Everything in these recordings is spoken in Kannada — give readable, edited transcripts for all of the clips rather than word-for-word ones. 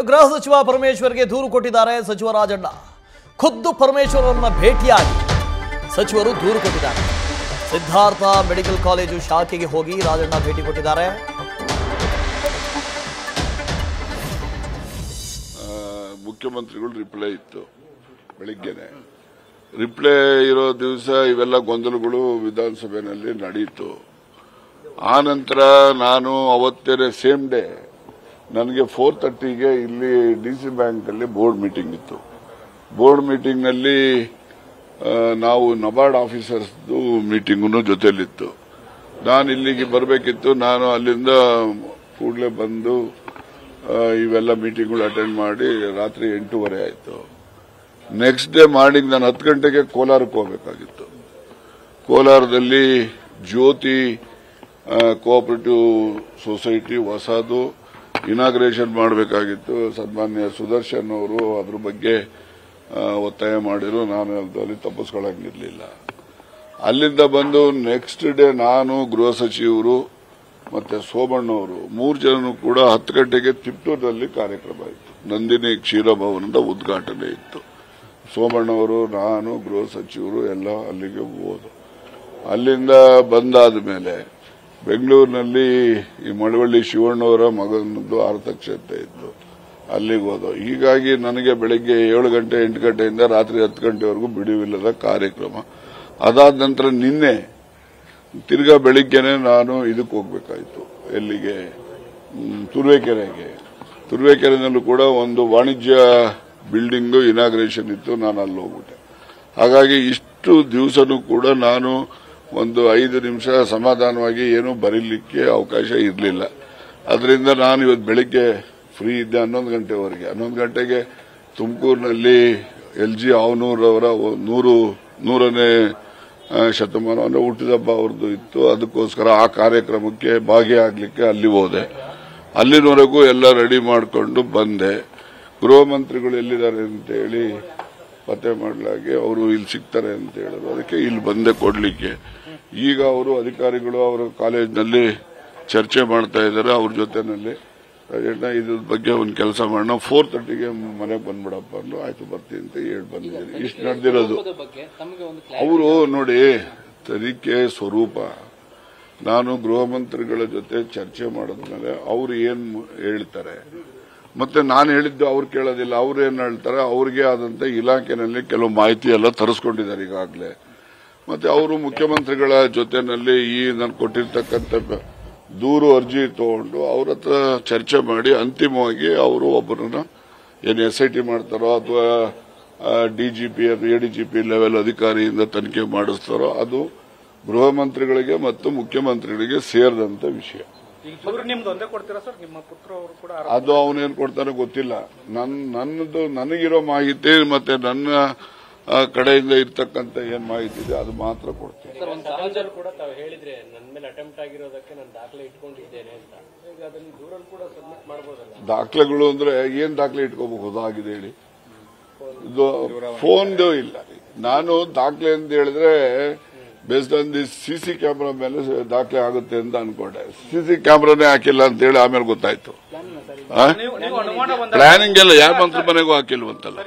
ಗೃಹ ಸಚಿವ ಪರಮೇಶ್ವರ್ಗೆ ದೂರು ಕೊಟ್ಟಿದ್ದಾರೆ ಸಚಿವ ರಾಜಣ್ಣ. ಖುದ್ದು ಪರಮೇಶ್ವರ್ ಅವರನ್ನ ಭೇಟಿಯಾಗಿ ಸಚಿವರು ದೂರು ಕೊಟ್ಟಿದ್ದಾರೆ. ಸಿದ್ಧಾರ್ಥ ಮೆಡಿಕಲ್ ಕಾಲೇಜು ಶಾಖೆಗೆ ಹೋಗಿ ರಾಜಣ್ಣ ಭೇಟಿ ಕೊಟ್ಟಿದ್ದಾರೆ. ಮುಖ್ಯಮಂತ್ರಿಗಳು ರಿಪ್ಲೈ ಇತ್ತು ಬೆಳಿಗ್ಗೆನೆ. ರಿಪ್ಲೈ ಇರೋ ದಿವಸ ಇವೆಲ್ಲ ಗೊಂದಲಗಳು ವಿಧಾನಸಭೆಯಲ್ಲಿ ನಡೆಯಿತು. ಆ ನಂತರ ನಾನು ಅವತ್ತೇ ಸೇಮ್ ಡೇ ನನಗೆ 4:30ಗೆ ಇಲ್ಲಿ DC ಬ್ಯಾಂಕ್ ಅಲ್ಲಿ ಬೋರ್ಡ್ ಮೀಟಿಂಗ್ ಇತ್ತು. ಬೋರ್ಡ್ ಮೀಟಿಂಗ್ ನಲ್ಲಿ ನಾವು ನಬಾರ್ಡ್ ಆಫೀಸರ್ಸ್ ಮೀಟಿಂಗ್ ಜೊತೆಲಿತ್ತು. ನಾನು ಇಲ್ಲಿಗೆ ಬರಬೇಕಿತ್ತು. ನಾನು ಅಲ್ಲಿಂದ ಕೂಡಲೇ ಬಂದು ಇವೆಲ್ಲ ಮೀಟಿಂಗ್ಗಳು ಅಟೆಂಡ್ ಮಾಡಿ ರಾತ್ರಿ 8:30 ಆಯಿತು. ನೆಕ್ಸ್ಟ್ ಡೇ ಮಾರ್ನಿಂಗ್ ನಾನು 10 ಗಂಟೆಗೆ ಕೋಲಾರಕ್ಕೆ ಹೋಗಬೇಕಾಗಿತ್ತು. ಕೋಲಾರದಲ್ಲಿ ಜ್ಯೋತಿ ಕೋಆಪರೇಟಿವ್ ಸೊಸೈಟಿ ಹೊಸದು ಇನಾಗ್ರೇಷನ್ ಮಾಡಬೇಕಾಗಿತ್ತು. ಸನ್ಮಾನ್ಯ ಸುದರ್ಶನ್ ಅವರು ಅದ್ರ ಬಗ್ಗೆ ಒತ್ತಾಯ ಮಾಡಿದ್ರು. ನಾನು ಅಲ್ಲಿ ತಪ್ಪಿಸ್ಕೊಳ್ಳಂಗಿರ್ಲಿಲ್ಲ. ಅಲ್ಲಿಂದ ಬಂದು ನೆಕ್ಸ್ಟ್ ಡೇ ನಾನು ಗೃಹ ಸಚಿವರು ಮತ್ತೆ ಸೋಮಣ್ಣವರು 3 ಜನನು ಕೂಡ 10 ಗಂಟೆಗೆ ತಿಪ್ಟೂರಿನಲ್ಲಿ ಕಾರ್ಯಕ್ರಮ ಇತ್ತು. ನಂದಿನಿ ಕ್ಷೀರಭವನದ ಉದ್ಘಾಟನೆ ಇತ್ತು. ಸೋಮಣ್ಣವರು, ನಾನು, ಗೃಹ ಸಚಿವರು ಎಲ್ಲ ಅಲ್ಲಿಗೆ ಹೋದು. ಅಲ್ಲಿಂದ ಬಂದಾದ ಮೇಲೆ ಬೆಂಗಳೂರಿನಲ್ಲಿ ಈ ಮಳವಳ್ಳಿ ಶಿವಣ್ಣವರ ಮಗನದ್ದು ಆರತಕ್ಷತೆ ಇತ್ತು. ಅಲ್ಲಿಗೆ ಹೋದ. ಹೀಗಾಗಿ ನನಗೆ ಬೆಳಗ್ಗೆ 7 ಗಂಟೆ 8 ಗಂಟೆಯಿಂದ ರಾತ್ರಿ 10 ಗಂಟೆವರೆಗೂ ಬಿಡುವಿಲ್ಲದ ಕಾರ್ಯಕ್ರಮ. ಅದಾದ ನಂತರ ನಿನ್ನೆ ತಿರ್ಗಾ ಬೆಳಿಗ್ಗೆನೆ ನಾನು ಇದಕ್ಕೆ ಹೋಗಬೇಕಾಯಿತು. ಎಲ್ಲಿಗೆ? ತುರುವೇಕೆರೆಗೆ. ತುರುವೇಕೆರೆನಲ್ಲೂ ಕೂಡ ಒಂದು ವಾಣಿಜ್ಯ ಬಿಲ್ಡಿಂಗ್ ಇನಾಗ್ರೇಷನ್ ಇತ್ತು. ನಾನು ಅಲ್ಲಿ ಹೋಗ್ಬಿಟ್ಟೆ. ಹಾಗಾಗಿ ಇಷ್ಟು ದಿವಸನೂ ಕೂಡ ನಾನು ಒಂದು 5 ನಿಮಿಷ ಸಮಾಧಾನವಾಗಿ ಏನೂ ಬರೀಲಿಕ್ಕೆ ಅವಕಾಶ ಇರಲಿಲ್ಲ. ಅದರಿಂದ ನಾನು ಇವತ್ತು ಬೆಳಿಗ್ಗೆ ಫ್ರೀ ಇದ್ದೆ 11 ಗಂಟೆವರೆಗೆ. 11 ಗಂಟೆಗೆ ತುಮಕೂರಿನಲ್ಲಿ LG ಅವನೂರವರ 100ನೇ ಶತಮಾನ ಅಂದ್ರೆ ಹುಟ್ಟಿದಬ್ಬ ಅವ್ರದ್ದು ಇತ್ತು. ಅದಕ್ಕೋಸ್ಕರ ಆ ಕಾರ್ಯಕ್ರಮಕ್ಕೆ ಭಾಗಿಯಾಗಲಿಕ್ಕೆ ಅಲ್ಲಿ ಹೋದೆ. ಅಲ್ಲಿನವರೆಗೂ ಎಲ್ಲ ರೆಡಿ ಮಾಡಿಕೊಂಡು ಬಂದೆ. ಗೃಹ ಮಂತ್ರಿಗಳು ಎಲ್ಲಿದ್ದಾರೆ ಅಂತ ಹೇಳಿ ಪತ್ತೆ ಮಾಡಲಾಗಿ ಅವರು ಇಲ್ಲಿ ಸಿಗ್ತಾರೆ ಅಂತ ಹೇಳಿದ್ರು. ಅದಕ್ಕೆ ಇಲ್ಲಿ ಬಂದೆ ಕೊಡ್ಲಿಕ್ಕೆ. ಈಗ ಅವರು ಅಧಿಕಾರಿಗಳು ಅವರ ಕಾಲೇಜಿನಲ್ಲಿ ಚರ್ಚೆ ಮಾಡ್ತಾ ಇದ್ದಾರೆ. ಅವ್ರ ಜೊತೆನಲ್ಲಿ ಇದ್ರ ಬಗ್ಗೆ ಒಂದು ಕೆಲಸ ಮಾಡೋಣ, 4:30ಗೆ ಮನೆಗೆ ಬಂದ್ಬಿಡಪ್ಪ ಅಂದ್ರು. ಆಯ್ತು ಬರ್ತೀನಿ ಅಂತ ಹೇಳಿ ಬಂದಿದ್ದೀನಿ. ಇಷ್ಟು ನಡೆದಿರೋದು. ಅವರು ನೋಡಿ ತನಿಖೆ ಸ್ವರೂಪ. ನಾನು ಗೃಹ ಮಂತ್ರಿಗಳ ಜೊತೆ ಚರ್ಚೆ ಮಾಡಿದ್ಮೇಲೆ ಅವರು ಏನ್ ಹೇಳ್ತಾರೆ ಮತ್ತೆ ನಾನು ಹೇಳಿದ್ದು ಅವ್ರು ಕೇಳೋದಿಲ್ಲ. ಅವ್ರು ಏನ್ ಹೇಳ್ತಾರೆ, ಅವ್ರಿಗೆ ಆದಂತ ಇಲಾಖೆನಲ್ಲಿ ಕೆಲವು ಮಾಹಿತಿ ಎಲ್ಲ ತರಿಸ್ಕೊಂಡಿದ್ದಾರೆ ಈಗಾಗಲೇ. ಮತ್ತೆ ಅವರು ಮುಖ್ಯಮಂತ್ರಿಗಳ ಜೊತೆನಲ್ಲಿ ಈ ನಾನು ಕೊಟ್ಟಿರ್ತಕ್ಕಂಥ ದೂರು ಅರ್ಜಿ ತಗೊಂಡು ಅವ್ರ ಹತ್ರ ಚರ್ಚೆ ಮಾಡಿ ಅಂತಿಮವಾಗಿ ಅವರು ಒಬ್ಬರನ್ನ ಏನು SIT ಮಾಡ್ತಾರೋ ಅಥವಾ DGP ADGP ಲೆವೆಲ್ ಅಧಿಕಾರಿಯಿಂದ ತನಿಖೆ ಮಾಡಿಸ್ತಾರೋ ಅದು ಗೃಹ ಮಂತ್ರಿಗಳಿಗೆ ಮತ್ತು ಮುಖ್ಯಮಂತ್ರಿಗಳಿಗೆ ಸೇರಿದಂತ ವಿಷಯ. ಅದು ಅವನೇನು ಕೊಡ್ತಾನೆ ಗೊತ್ತಿಲ್ಲ. ನನ್ನದು ನನಗಿರೋ ಮಾಹಿತಿ ಮತ್ತೆ ನನ್ನ ಕಡೆಯಿಂದ ಇರ್ತಕ್ಕಂಥ ಏನ್ ಮಾಹಿತಿ ಇದೆ ಅದು ಮಾತ್ರ ಕೊಡ್ತೀನಿ. ದಾಖಲೆಗಳು ಅಂದ್ರೆ ಏನ್ ದಾಖಲೆ ಇಟ್ಕೋಬಹುದು ಆಗಿದೆ ಹೇಳಿ? ಇದು ಫೋನ್ದು ಇಲ್ಲ. ನಾನು ದಾಖಲೆ ಅಂತ ಹೇಳಿದ್ರೆ based on the CC camera ಮೇಲೆ ದಾಖಲೆ ಆಗುತ್ತೆ ಅಂತ ಅನ್ಕೊಂಡೆ. CC ಕ್ಯಾಮ್ರಾನೇ ಹಾಕಿಲ್ಲ ಅಂತ ಹೇಳಿ ಆಮೇಲೆ ಗೊತ್ತಾಯ್ತು. ಪ್ಲಾನಿಂಗ್ ಎಲ್ಲ ಯಾವ ಮಂತ್ರಿ ಮನೆಗೂ ಹಾಕಿಲ್ವಂತಲ್ಲ.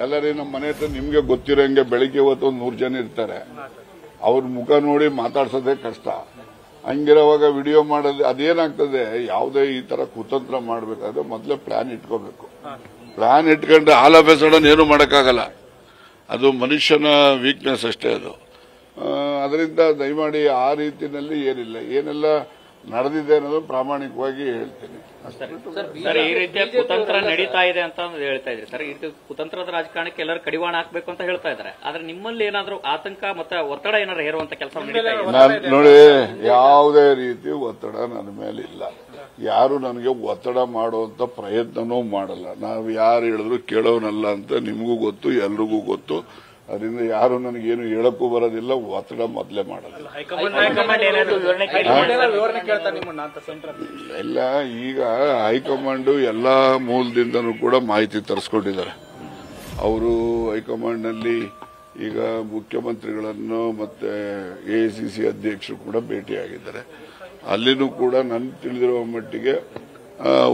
ಅಲ್ಲ ರೀ, ನಮ್ಮ ಮನೆ ಹತ್ರ ನಿಮ್ಗೆ ಗೊತ್ತಿರೋಂಗೆ ಬೆಳಿಗ್ಗೆ ಹೊತ್ತು 100 ಜನ ಇರ್ತಾರೆ. ಅವ್ರ ಮುಖ ನೋಡಿ ಮಾತಾಡ್ಸೋದೇ ಕಷ್ಟ. ಹಂಗಿರೋವಾಗ ವಿಡಿಯೋ ಮಾಡೋದು ಅದೇನಾಗ್ತದೆ, ಯಾವುದೇ ಈ ತರ ಕುತಂತ್ರ ಮಾಡಬೇಕಾದ್ರೆ ಮೊದಲೇ ಪ್ಲಾನ್ ಇಟ್ಕೋಬೇಕು. ಪ್ಲಾನ್ ಇಟ್ಕೊಂಡ್ರೆ ಆಲ್ ಆಫ್ ಎ ಸಡನ್ ಏನು ಮಾಡೋಕ್ಕಾಗಲ್ಲ. ಅದು ಮನುಷ್ಯನ ವೀಕ್ನೆಸ್ ಅಷ್ಟೇ ಅದು. ಅದರಿಂದ ದಯಮಾಡಿ ಆ ರೀತಿಯಲ್ಲಿ ಏನೆಲ್ಲ ನಡೆದಿದೆ ಅನ್ನೋದು ಪ್ರಾಮಾಣಿಕವಾಗಿ ಹೇಳ್ತೀನಿ. ಸರ್, ಈ ರೀತಿಯ ಕುತಂತ್ರ ನಡೀತಾ ಇದೆ ಅಂತ ಹೇಳ್ತಾ ಇದ್ರಿ ಸರ್. ಈ ರೀತಿ ಕುತಂತ್ರದ ರಾಜಕಾರಣಕ್ಕೆ ಎಲ್ಲರೂ ಕಡಿವಾಣ ಹಾಕಬೇಕು ಅಂತ ಹೇಳ್ತಾ ಇದ್ದಾರೆ. ಆದ್ರೆ ನಿಮ್ಮಲ್ಲಿ ಏನಾದರೂ ಆತಂಕ ಮತ್ತೆ ಒತ್ತಡ ಏನಾದ್ರು ಹೇರುವಂತ ಕೆಲಸ ನೋಡಿ, ಯಾವುದೇ ರೀತಿ ಒತ್ತಡ ನನ್ನ ಮೇಲೆ ಇಲ್ಲ. ಯಾರು ನನಗೆ ಒತ್ತಡ ಮಾಡುವಂತ ಪ್ರಯತ್ನನೂ ಮಾಡಲ್ಲ. ನಾವು ಯಾರು ಹೇಳಿದ್ರು ಕೇಳೋನಲ್ಲ ಅಂತ ನಿಮಗೂ ಗೊತ್ತು, ಎಲ್ರಿಗೂ ಗೊತ್ತು. ಅದರಿಂದ ಯಾರು ನನಗೇನು ಹೇಳಕ್ಕೂ ಬರೋದಿಲ್ಲ. ಒತ್ತಡ ಮೊದಲೇ ಮಾಡಲ್ಲ. ಎಲ್ಲ ಈಗ ಹೈಕಮಾಂಡ್ ಎಲ್ಲಾ ಮೂಲದಿಂದನೂ ಕೂಡ ಮಾಹಿತಿ ತರಿಸ್ಕೊಂಡಿದ್ದಾರೆ. ಅವರು ಹೈಕಮಾಂಡ್ ನಲ್ಲಿ ಈಗ ಮುಖ್ಯಮಂತ್ರಿಗಳನ್ನು ಮತ್ತೆ AICC ಅಧ್ಯಕ್ಷರು ಕೂಡ ಭೇಟಿಯಾಗಿದ್ದಾರೆ. ಅಲ್ಲಿನೂ ಕೂಡ ನನ್ನ ತಿಳಿದಿರುವ ಮಟ್ಟಿಗೆ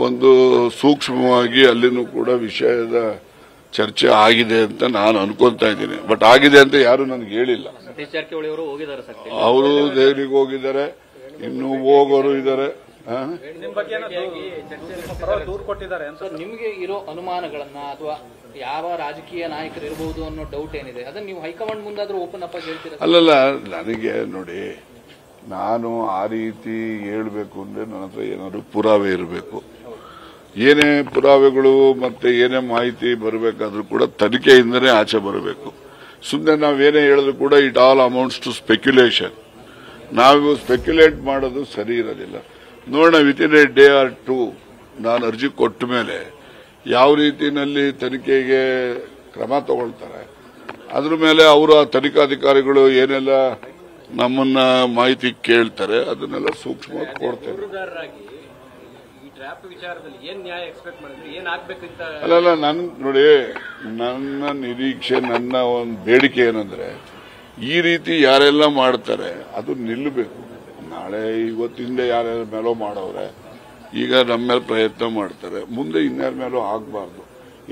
ಒಂದು ಸೂಕ್ಷ್ಮವಾಗಿ ಅಲ್ಲಿನೂ ಕೂಡ ವಿಷಯದ ಚರ್ಚೆ ಆಗಿದೆ ಅಂತ ನಾನು ಅನ್ಕೊಂತಾ ಇದ್ದೀನಿ. ಬಟ್ ಆಗಿದೆ ಅಂತ ಯಾರು ನನಗೆ ಹೇಳಿಲ್ಲ. ಸತೀಶ್ ಜಾರಕಿಹೊಳಿ ಅವರು ಹೋಗಿದ್ದಾರೆ ಸರ್, ಅವರು ದೆಹಲಿಗೆ ಹೋಗಿದ್ದಾರೆ, ಇನ್ನು ಹೋಗೋರು ಇದ್ದಾರೆ. ನಿಮಗೆ ಇರೋ ಅನುಮಾನಗಳನ್ನ ಅಥವಾ ಯಾವ ರಾಜಕೀಯ ನಾಯಕರು ಇರಬಹುದು ಅನ್ನೋ ಡೌಟ್ ಏನಿದೆ ಅದನ್ನ ನೀವು ಹೈಕಮಾಂಡ್ ಮುಂದಾದ್ರೂ ಓಪನ್ ಅಪ್ ಆಗಿ ಹೇಳ್ತೀರಾ? ಅಲ್ಲಲ್ಲ, ನನಗೆ ನೋಡಿ, ನಾನು ಆ ರೀತಿ ಹೇಳ್ಬೇಕು ಅಂದ್ರೆ ನನ್ನ ಹತ್ರ ಏನಾದ್ರು ಪುರಾವೆ ಇರಬೇಕು. ಏನೇ ಪುರಾವೆಗಳು ಮತ್ತೆ ಏನೇ ಮಾಹಿತಿ ಬರಬೇಕಾದ್ರೂ ಕೂಡ ತನಿಖೆಯಿಂದನೇ ಆಚೆ ಬರಬೇಕು. ಸುಮ್ಮನೆ ನಾವೇನೇ ಹೇಳಿದ್ರು ಕೂಡ it all amounts to speculation. ನಾವು ಸ್ಪೆಕ್ಯುಲೇಟ್ ಮಾಡೋದು ಸರಿ ಇರೋದಿಲ್ಲ. ನೋಡೋಣ, within a day or two ನಾನು ಅರ್ಜಿ ಕೊಟ್ಟ ಮೇಲೆ ಯಾವ ರೀತಿಯಲ್ಲಿ ತನಿಖೆಗೆ ಕ್ರಮ ತಗೊಳ್ತಾರೆ, ಅದ್ರ ಮೇಲೆ ಅವರು ಆ ತನಿಖಾಧಿಕಾರಿಗಳು ಏನೆಲ್ಲ ನಮ್ಮನ್ನ ಮಾಹಿತಿ ಕೇಳ್ತಾರೆ ಅದನ್ನೆಲ್ಲ ಸೂಕ್ಷ್ಮವಾಗಿ ಕೊಡ್ತೇವೆ. ಅಲ್ಲಲ್ಲ, ನೋಡಿ, ನನ್ನ ನಿರೀಕ್ಷೆ, ನನ್ನ ಒಂದು ಬೇಡಿಕೆ ಏನಂದ್ರೆ ಈ ರೀತಿ ಯಾರೆಲ್ಲ ಮಾಡ್ತಾರೆ ಅದು ನಿಲ್ಲಬೇಕು. ನಾಳೆ ಇವತ್ತಿಂದ ಯಾರ್ಯಾರ ಮೇಲೋ ಮಾಡವ್ರೆ, ಈಗ ನಮ್ಮ ಮೇಲೆ ಪ್ರಯತ್ನ ಮಾಡ್ತಾರೆ, ಮುಂದೆ ಇನ್ಯಾರ ಮೇಲೂ ಆಗಬಾರ್ದು.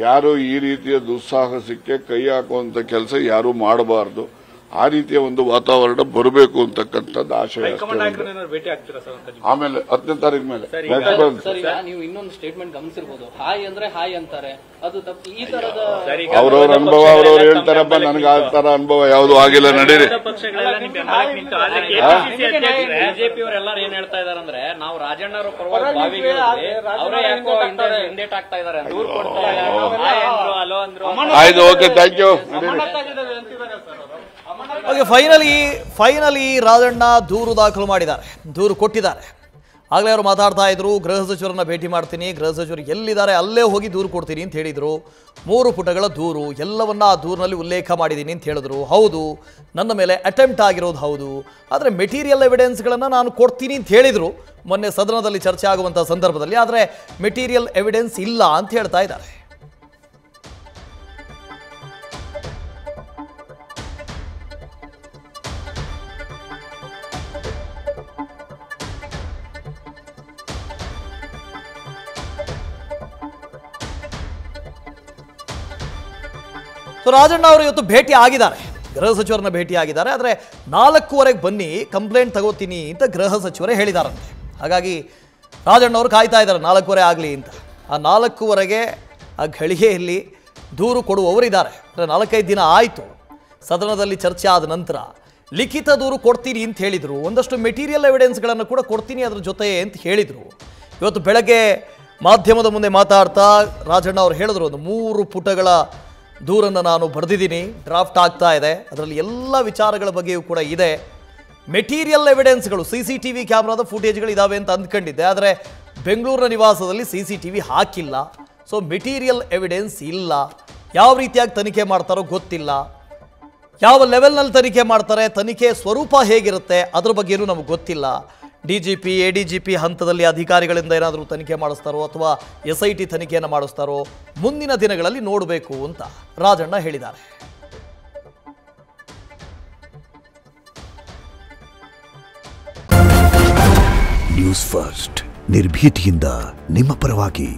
ಯಾರು ಈ ರೀತಿಯ ದುಸ್ಸಾಹಸಕ್ಕೆ ಕೈ ಹಾಕುವಂತ ಕೆಲಸ ಯಾರು ಮಾಡಬಾರ್ದು. ಆ ರೀತಿಯ ಒಂದು ವಾತಾವರಣ ಬರಬೇಕು ಅಂತಕ್ಕಂಥದ್ದು ಆಶಯ. ಆಮೇಲೆ 10ನೇ ತಾರೀಕು ಮೇಲೆ ನೀವು ಇನ್ನೊಂದು ಸ್ಟೇಟ್ಮೆಂಟ್ ಗಮನಿಸಿರ್ಬೋದು, ಹಾಯ್ ಅಂದ್ರೆ ಹಾಯ್ ಅಂತಾರೆ, ಅದು ತಪ್ಪು. ಈ ತರದ ಅವ್ರವ್ರ ಅನುಭವ ಅವ್ರವ್ರು ಹೇಳ್ತಾರಪ್ಪ, ನನಗೆ ಆ ತರ ಅನುಭವ ಯಾವುದು ಆಗಿಲ್ಲ. ನಡೀರಿ. ಬಿಜೆಪಿ ಅವರೆಲ್ಲರೂ ಏನ್ ಹೇಳ್ತಾ ಇದಾರೆ ಅಂದ್ರೆ, ನಾವು ರಾಜಣ್ಣ ಅವರ ಪರವಾಗಿ ಬಾವಿಗೆ ಅವರೇ ಯಾಕೋ ಇಂಡೇಟ್ ಆಗ್ತಾ ಇದಾರೆ, ದೂರ ಕೊಡ್ತಾ ಇದ್ದಾರೆ, ಅಲೋ ಅಂದ್ರು. ಆಯ್ತು, ಓಕೆ, ಥ್ಯಾಂಕ್ ಯು. ಹಾಗೆ ಫೈನಲಿ ರಾಜಣ್ಣ ದೂರು ದಾಖಲು ಮಾಡಿದ್ದಾರೆ, ದೂರು ಕೊಟ್ಟಿದ್ದಾರೆ. ಆಗಲೇ ಅವರು ಮಾತಾಡ್ತಾ ಇದ್ರು, ಗೃಹ ಸಚಿವರನ್ನ ಭೇಟಿ ಮಾಡ್ತೀನಿ, ಗೃಹ ಸಚಿವರು ಎಲ್ಲಿದ್ದಾರೆ ಅಲ್ಲೇ ಹೋಗಿ ದೂರು ಕೊಡ್ತೀನಿ ಅಂತ ಹೇಳಿದರು. 3 ಪುಟಗಳ ದೂರು, ಎಲ್ಲವನ್ನ ಆ ದೂರಿನಲ್ಲಿ ಉಲ್ಲೇಖ ಮಾಡಿದ್ದೀನಿ ಅಂತ ಹೇಳಿದ್ರು. ಹೌದು, ನನ್ನ ಮೇಲೆ ಅಟೆಂಪ್ಟ್ ಆಗಿರೋದು ಹೌದು, ಆದರೆ ಮೆಟೀರಿಯಲ್ ಎವಿಡೆನ್ಸ್ಗಳನ್ನು ನಾನು ಕೊಡ್ತೀನಿ ಅಂತ ಹೇಳಿದರು ಮೊನ್ನೆ ಸದನದಲ್ಲಿ ಚರ್ಚೆ ಆಗುವಂಥ ಸಂದರ್ಭದಲ್ಲಿ. ಆದರೆ ಮೆಟೀರಿಯಲ್ ಎವಿಡೆನ್ಸ್ ಇಲ್ಲ ಅಂತ ಹೇಳ್ತಾ ಇದ್ದಾರೆ. ಸೊ ರಾಜಣ್ಣ ಅವರು ಇವತ್ತು ಭೇಟಿ ಆಗಿದ್ದಾರೆ, ಗೃಹ ಸಚಿವರನ್ನ ಭೇಟಿ ಆಗಿದ್ದಾರೆ. ಆದರೆ 4:15 ಬನ್ನಿ ಕಂಪ್ಲೇಂಟ್ ತಗೋತೀನಿ ಅಂತ ಗೃಹ ಸಚಿವರೇ ಹೇಳಿದಾರಂತೆ. ಹಾಗಾಗಿ ರಾಜಣ್ಣ ಅವರು ಕಾಯ್ತಾ ಇದ್ದಾರೆ 4:15 ಆಗಲಿ ಅಂತ. ಆ 4:15ಗೆ ಆ ಘಳಿಗೆಯಲ್ಲಿ ದೂರು ಕೊಡುವವರಿದ್ದಾರೆ. ಅಂದರೆ 4-5 ದಿನ ಆಯಿತು, ಸದನದಲ್ಲಿ ಚರ್ಚೆ ಆದ ನಂತರ ಲಿಖಿತ ದೂರು ಕೊಡ್ತೀನಿ ಅಂತ ಹೇಳಿದರು. ಒಂದಷ್ಟು ಮೆಟೀರಿಯಲ್ ಎವಿಡೆನ್ಸ್ಗಳನ್ನು ಕೂಡ ಕೊಡ್ತೀನಿ ಅದ್ರ ಜೊತೆ ಅಂತ ಹೇಳಿದರು. ಇವತ್ತು ಬೆಳಗ್ಗೆ ಮಾಧ್ಯಮದ ಮುಂದೆ ಮಾತಾಡ್ತಾ ರಾಜಣ್ಣ ಅವರು ಹೇಳಿದ್ರು, ಒಂದು 3 ಪುಟಗಳ ದೂರನ್ನು ನಾನು ಬರೆದಿದ್ದೀನಿ, ಡ್ರಾಫ್ಟ್ ಆಗ್ತಾ ಇದೆ, ಅದರಲ್ಲಿ ಎಲ್ಲ ವಿಚಾರಗಳ ಬಗ್ಗೆಯೂ ಕೂಡ ಇದೆ. ಮೆಟೀರಿಯಲ್ ಎವಿಡೆನ್ಸ್ಗಳು, CCTV ಕ್ಯಾಮ್ರಾದ ಫುಟೇಜ್ಗಳಿದ್ದಾವೆ ಅಂತ ಅಂದ್ಕೊಂಡಿದ್ದೆ, ಆದರೆ ಬೆಂಗಳೂರಿನ ನಿವಾಸದಲ್ಲಿ CCTV ಹಾಕಿಲ್ಲ. ಸೊ ಮೆಟೀರಿಯಲ್ ಎವಿಡೆನ್ಸ್ ಇಲ್ಲ. ಯಾವ ರೀತಿಯಾಗಿ ತನಿಖೆ ಮಾಡ್ತಾರೋ ಗೊತ್ತಿಲ್ಲ, ಯಾವ ಲೆವೆಲ್ನಲ್ಲಿ ತನಿಖೆ ಮಾಡ್ತಾರೆ, ತನಿಖೆ ಸ್ವರೂಪ ಹೇಗಿರುತ್ತೆ ಅದ್ರ ಬಗ್ಗೆಯೂ ನಮಗೆ ಗೊತ್ತಿಲ್ಲ. DGP ADGP ಹಂತದಲ್ಲಿ ಅಧಿಕಾರಿಗಳಿಂದ ಏನಾದರೂ ತನಿಖೆ ಮಾಡಿಸ್ತಾರೋ ಅಥವಾ SIT ತನಿಖೆಯನ್ನು ಮಾಡಿಸ್ತಾರೋ ಮುಂದಿನ ದಿನಗಳಲ್ಲಿ ನೋಡಬೇಕು ಅಂತ ರಾಜಣ್ಣ ಹೇಳಿದ್ದಾರೆ. ನ್ಯೂಸ್ ಫಸ್ಟ್, ನಿರ್ಭೀತಿಯಿಂದ ನಿಮ್ಮ ಪರವಾಗಿ.